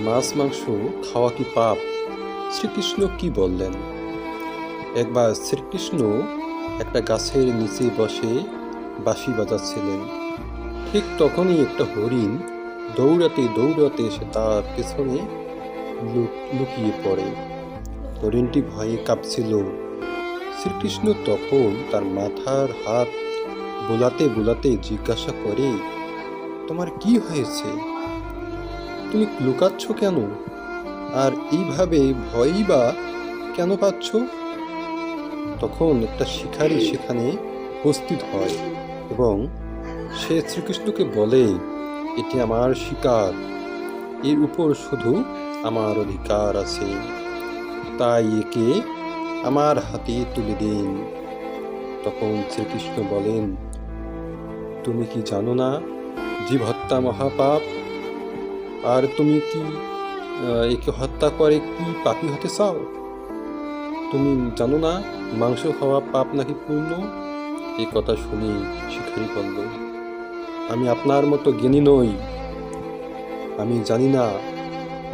মাছ মাংস খাওয়া কি পাপ? শ্রীকৃষ্ণ কি বললেন? একবার শ্রীকৃষ্ণ একটা গাছের নিচে বসে বাঁশি বাজাচ্ছিলেন। ঠিক তখনই একটা হরিণ দৌড়াতে দৌড়াতে এসে তার পেছনে লুকিয়ে পড়ে। হরিণটি ভয়ে কাঁপছিল। শ্রীকৃষ্ণ তখন তার মাথার হাত বোলাতে বোলাতে জিজ্ঞাসা করে, তোমার কি হয়েছে? তুমি লুকাচ্ছ কেন? আর এইভাবে ভয়ই বা কেন পাচ্ছ? তখন একটা শিকারী সেখানে উপস্থিত হয় এবং সে শ্রীকৃষ্ণকে বলে, এটি আমার শিকার, এর উপর শুধু আমার অধিকার আছে, তাই একে আমার হাতে তুলে দিন। তখন শ্রীকৃষ্ণ বলেন, তুমি কি জানো না জীব হত্যা মহাপাপ? আর তুমি কি একে হত্যা করে কি পাপী হতে চাও? তুমি জানো না মাংস খাওয়া পাপ নাকি পূর্ণ? এই কথা শুনে শিকারী বলল, আমি আপনার মতো জ্ঞানী নই, আমি জানি না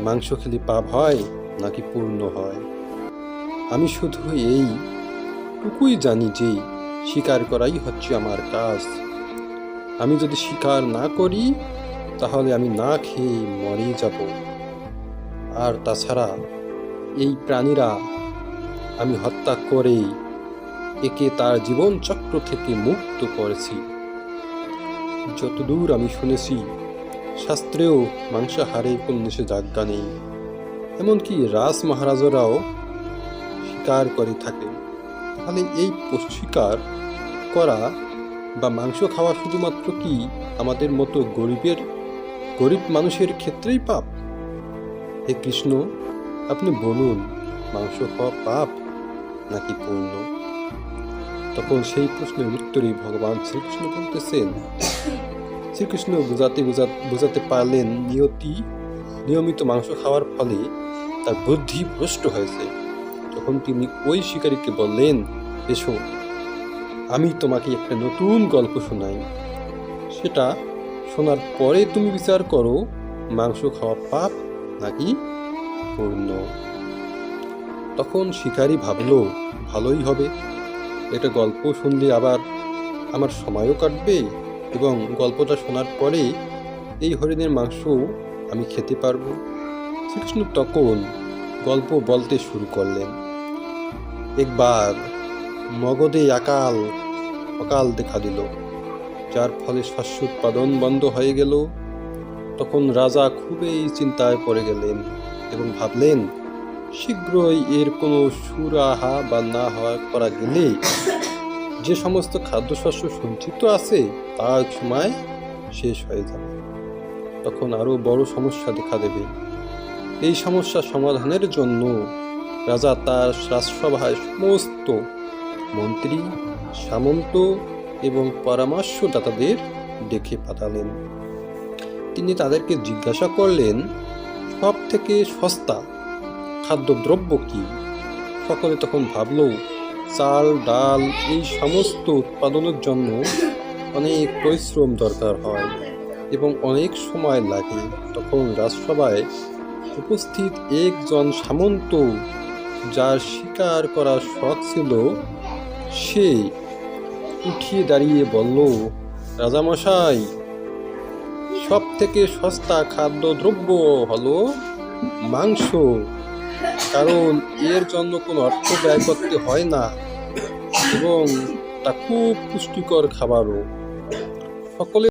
মাংস খেলে পাপ হয় নাকি পূর্ণ হয়। আমি শুধু এইটুকুই জানি যে শিকার করাই হচ্ছে আমার কাজ। আমি যদি শিকার না করি তাহলে আমি না খেয়ে মরে যাব। আর তাছাড়া এই প্রাণীরা আমি হত্যা করে একে তার জীবন চক্র থেকে মুক্ত করেছি। যতদূর আমি শুনেছি শাস্ত্রেও মাংসাহারের কোনো নিষেধাজ্ঞা নেই, এমনকি রাজ মহারাজারাও শিকার করে থাকে। তাহলে এই শিকার করা বা মাংস খাওয়া শুধুমাত্র কি আমাদের মতো গরিব মানুষের ক্ষেত্রেই পাপ? হে কৃষ্ণ, আপনি বলুন, মাংস খাওয়া পাপ নাকি পূর্ণ? তখন সেই প্রশ্নের উত্তরে ভগবান শ্রীকৃষ্ণ বলতেছেন, শ্রীকৃষ্ণ বুঝাতে পারলেন নিয়মিত মাংস খাওয়ার ফলে তার বুদ্ধি ভ্রষ্ট হয়েছে। তখন তিনি ওই শিকারীকে বললেন, এসো, আমি তোমাকে একটা নতুন গল্প শোনাই, সেটা শোনার পরে তুমি বিচার করো মাংস খাওয়া পাপ নাকি পূর্ণ। তখন শিকারী ভাবলো, ভালোই হবে, একটা গল্প শুনলে আবার আমার সময়ও কাটবে এবং গল্পটা শোনার পরে এই হরিণের মাংস আমি খেতে পারবো। শ্রীকৃষ্ণ তখন গল্প বলতে শুরু করলেন। একবার মগধে অকাল দেখা দিল, যার ফলে শস্য উৎপাদন বন্ধ হয়ে গেল। তখন রাজা খুবই চিন্তায় পড়ে গেলেন এবং ভাবলেন, শীঘ্রই এর কোনো সুরাহা বা না করা গেলে যে সমস্ত খাদ্যশস্য সঞ্চিত আছে তা এক সময় শেষ হয়ে যাবে। তখন আরো বড় সমস্যা দেখা দেবে। এই সমস্যা সমাধানের জন্য রাজা তার রাজসভায় সমস্ত মন্ত্রী, সামন্ত এবং পরামর্শদাতাদের ডেকে পাঠালেন। তিনি তাদেরকে জিজ্ঞাসা করলেন, সব থেকে সস্তা খাদ্যদ্রব্য কি? সকলে তখন ভাবল, চাল ডাল এই সমস্ত উৎপাদনের জন্য অনেক পরিশ্রম দরকার হয় এবং অনেক সময় লাগে। তখন রাজসভায় উপস্থিত একজন সামন্ত, যার শিকার করার শখ ছিল, সে উঠিয়ে দাঁড়িয়ে বলল, রাজামশাই, সব থেকে সস্তা খাদ্যদ্রব্য হলো মাংস, কারণ এর জন্য কোনো অর্থ ব্যয় করতে হয় না এবং তা খুব পুষ্টিকর খাবারও। সকলে